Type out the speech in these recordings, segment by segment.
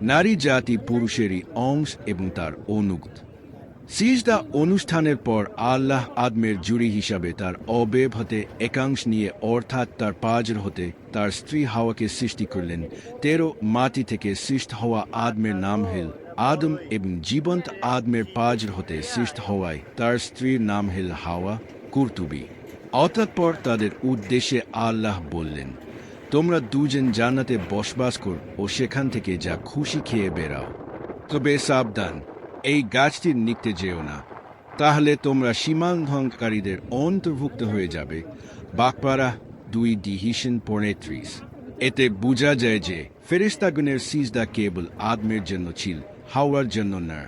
নারী জাতি পুরুষেরই অংশ এবং তার অনুগত। সিজদা অনুষ্ঠানের পর আল্লাহ আদমের জুরি হিসাবে তার অবয়ব হতে একাংশ নিয়ে অর্থাৎ তার পাঁজর হতে তার স্ত্রী হাওয়াকে সৃষ্টি করলেন। ১৩ মাটি থেকে সৃষ্ট হওয়া আদমের নাম হিল আদম এবং জীবন্ত আদমের পাঁজর হতে সৃষ্ট হওয়ায় তার স্ত্রীর নাম হিল হাওয়া কুর্তুবী। অতঃপর তাদের উদ্দেশ্যে আল্লাহ বললেন, তোমরা দুজন জান্নাতে বসবাস কর ও সেখান থেকে যা খুশি খেয়ে বেরাও, তবে সাবধান, এই গাছটির নিকটে যেও না, তাহলে তোমরা সীমালঙ্ঘনকারীদের অন্তর্ভুক্ত হয়ে যাবে। বাকপারা 2:35। এতে বোঝা যায় যে ফেরেশতাগণের সিজদা কেবল আদমের জন্য ছিল, হাওয়ার জন্য না।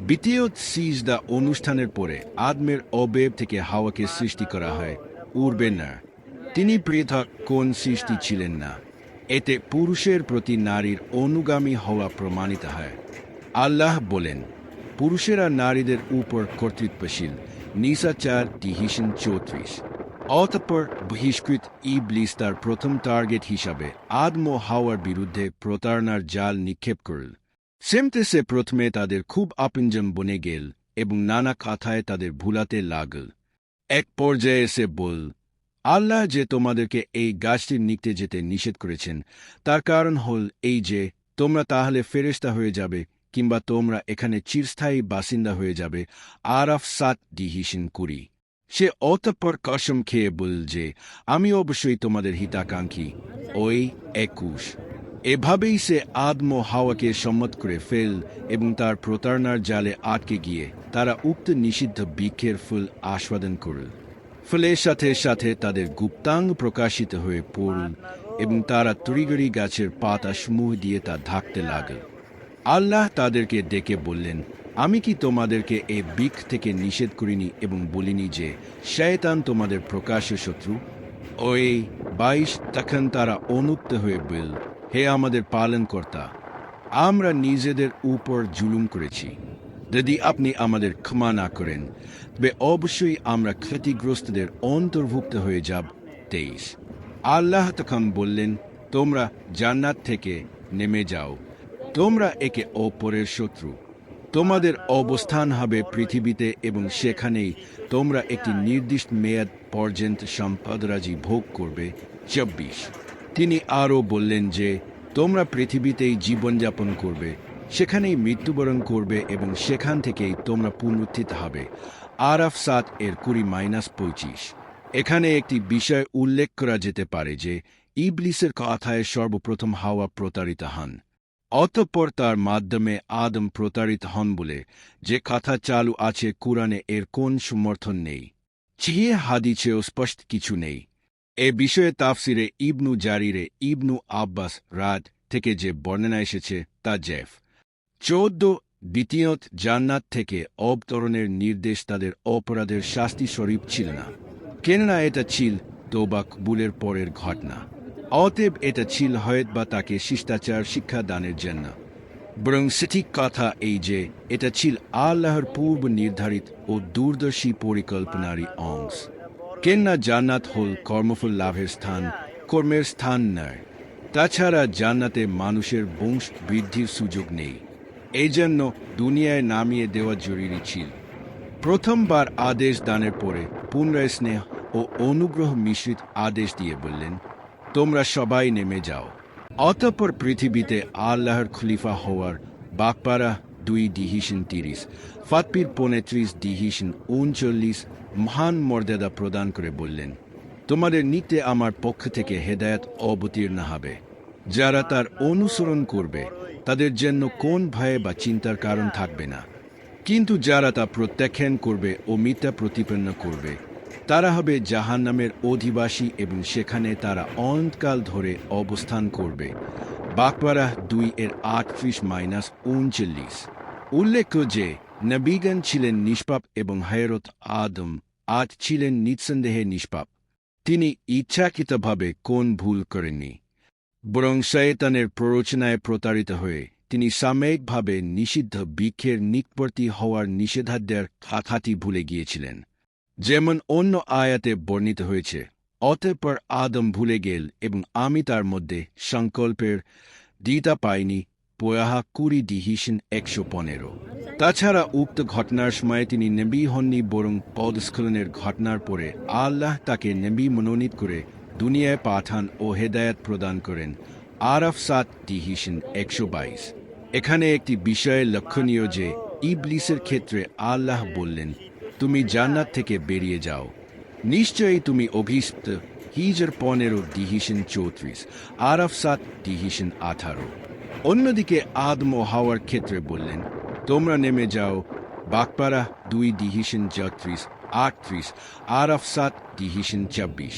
দ্বিতীয় সিজদা অনুষ্ঠানের পরে আদমের অবয়ব থেকে হাওয়াকে সৃষ্টি করা হয়, উড়বে না। তিনি পৃথক কোন সৃষ্টি ছিলেন না। এতে পুরুষের প্রতি নারীর অনুগামী হওয়া প্রমাণিত হয়। আল্লাহ বলেন, পুরুষেরা নারীদের উপর কর্তৃত্বশীল। নিসা 4:34। অতঃপর বহিষ্কৃত ইবলিস তার প্রথম টার্গেট হিসাবে আদম ও হাওয়ার বিরুদ্ধে প্রতারণার জাল নিক্ষেপ করল। সেমতে সে প্রথমে তাদের খুব আপনজন বনে গেল এবং নানা কথায় তাদের ভুলাতে লাগল। এক পর্যায়ে সে বল, আল্লাহ যে তোমাদেরকে এই গাছটির নিকটে যেতে নিষেধ করেছেন তার কারণ হল এই যে তোমরা তাহলে ফেরেশতা হয়ে যাবে কিংবা তোমরা এখানে চিরস্থায়ী বাসিন্দা হয়ে যাবে। আরাফ 7:20। সে অতঃপর কসম খেয়ে বল যে আমি অবশ্যই তোমাদের হিতাকাঙ্ক্ষী। ওই 21। এভাবেই সে আদম ও হাওয়াকে সম্মত করে ফেল এবং তার প্রতারণার জালে আটকে গিয়ে তারা উক্ত নিষিদ্ধ বৃক্ষের ফুল আস্বাদন করল। ফলের সাথে সাথে তাদের গুপ্তাঙ্গ প্রকাশিত হয়ে পড়ল এবং তারা তড়িগড়ি গাছের পাতা সমূহ দিয়ে তা ঢাকতে লাগল। আল্লাহ তাদেরকে ডেকে বললেন, আমি কি তোমাদেরকে এই বৃক্ষ থেকে নিষেধ করিনি এবং বলিনি যে শয়তান তোমাদের প্রকাশ্য শত্রু? ওই 22। তখন তারা অনুপ্ত হয়ে বলল, হে আমাদের পালনকর্তা, আমরা নিজেদের উপর জুলুম করেছি। যদি আপনি আমাদের ক্ষমা না করেন তবে অবশ্যই আমরা ক্ষতিগ্রস্তদের অন্তর্ভুক্ত হয়ে যাব। 23। আল্লাহ তখন বললেন, তোমরা জান্নাত থেকে নেমে যাও, তোমরা একে অপরের শত্রু। তোমাদের অবস্থান হবে পৃথিবীতে এবং সেখানেই তোমরা একটি নির্দিষ্ট মেয়াদ পর্যন্ত সম্পদরাজি ভোগ করবে। 24। তিনি আরও বললেন যে তোমরা পৃথিবীতেই জীবনযাপন করবে, সেখানেই মৃত্যুবরণ করবে এবং সেখান থেকেই তোমরা পুনরুত্থিত হবে। আরাফ 7:20-25। এখানে একটি বিষয় উল্লেখ করা যেতে পারে যে ইবলিসের কথায় সর্বপ্রথম হাওয়া প্রতারিত হন, অতঃপর তার মাধ্যমে আদম প্রতারিত হন বলে যে কথা চালু আছে কুরআনে এর কোন সমর্থন নেই। চিহে হাদিসেও স্পষ্ট কিছু নেই। এ বিষয়ে তাফসিরে ইবনু জারিরে ইবনু আব্বাস রাদ থেকে যে বর্ণনা এসেছে তা জেফ 14। দ্বিতীয়ত জান্নাত থেকে অবতরণের নির্দেশ তাদের অপরাধের শাস্তি স্বরূপ ছিল না, কেননা এটা ছিল তওবা কবুলের পরের ঘটনা। অতএব এটা ছিল হয়ত বা তাকে শিষ্টাচার শিক্ষা দানের জন্য, বরং সঠিক কথা এই যে এটা ছিল আল্লাহর পূর্ব নির্ধারিত ও দূরদর্শী পরিকল্পনারই অংশ। কেননা জান্নাত হল কর্মফল লাভের স্থান, কর্মের স্থান নয়। তাছাড়া জান্নাতে মানুষের বংশ বৃদ্ধির সুযোগ নেই, এই জন্য দুনিয়ায় নামিয়ে দেওয়া জরুরি ছিল। প্রথমবার আদেশ দানের পরে পুনরায় স্নেহ ও অনুগ্রহ মিশ্রিত আদেশ দিয়ে বললেন, তোমরা সবাই নেমে যাও। অতঃপর পৃথিবীতে আল্লাহর খলিফা হওয়ার বাকপারা 2:30, ফাতপির 35:39 মহান মর্যাদা প্রদান করে বললেন, তোমাদের নিতে আমার পক্ষ থেকে হেদায়েত অবতীর্ণ হবে। যারা তার অনুসরণ করবে তাদের জন্য কোন ভয়ে বা চিন্তার কারণ থাকবে না, কিন্তু যারা তা প্রত্যাখ্যান করবে ও মিথ্যা প্রতিপন্ন করবে তারা হবে জাহান্নামের অধিবাসী এবং সেখানে তারা অনন্তকাল ধরে অবস্থান করবে। বাকপারা 2:38-39। উল্লেখ্য যে নবীগণ ছিলেন নিষ্পাপ এবং হযরত আদম আজ ছিলেন নিঃসন্দেহে নিষ্পাপ। তিনি ইচ্ছাকৃতভাবে কোন ভুল করেননি, বরং শয়তানের প্ররোচনায় প্রতারিত হয়ে তিনি সাময়িকভাবে নিষিদ্ধ বৃক্ষের নিকটবর্তী হওয়ার নিষেধাজ্ঞার কথাটি ভুলে গিয়েছিলেন, যেমন অন্য আয়াতে বর্ণিত হয়েছে। অতঃপর আদম ভুলে গেল এবং আমি তার মধ্যে সংকল্পের দ্বিতা পাইনি পোয়াহা কুড়ি ডিহিশন 115। তাছাড়া উক্ত ঘটনার সময় তিনি নবী হননি, বরং পদস্খলনের ঘটনার পরে আল্লাহ তাকে নবী মনোনীত করে দুনিয়ায় পাঠান ও হেদায়াত প্রদান করেন। আরাফ 7 ডিহিশন 122। এখানে একটি বিষয়ে লক্ষণীয় যে ইবলিসের ক্ষেত্রে আল্লাহ বললেন, তুমি জান্নাত থেকে বেরিয়ে যাও, নিশ্চয়ই তুমি অভিশপ্ত। হিজর 15 ডিহিশন 34, আরাফ 7 ডিহিশন 18। অন্যদিকে আদম ও হাওয়ার ক্ষেত্রে বললেন, তোমরা নেমে যাও, বাকপারা 2 ডিহিশন 38, আরাফ 7 ডিহিশন 24।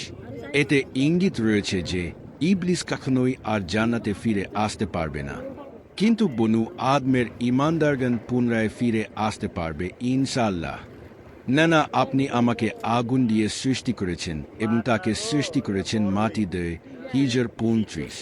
এতে ইঙ্গিত রয়েছে যে ইবলিস কখনোই আর জান্নাতে ফিরে আসতে পারবে না, কিন্তু বনু আদমের ইমানদারগণ পুনরায় ফিরে আসতে পারবে ইনশাআল্লাহ। না, আপনি আমাকে আগুন দিয়ে সৃষ্টি করেছেন এবং তাকে সৃষ্টি করেছেন মাটি দিয়ে। হিজর 35।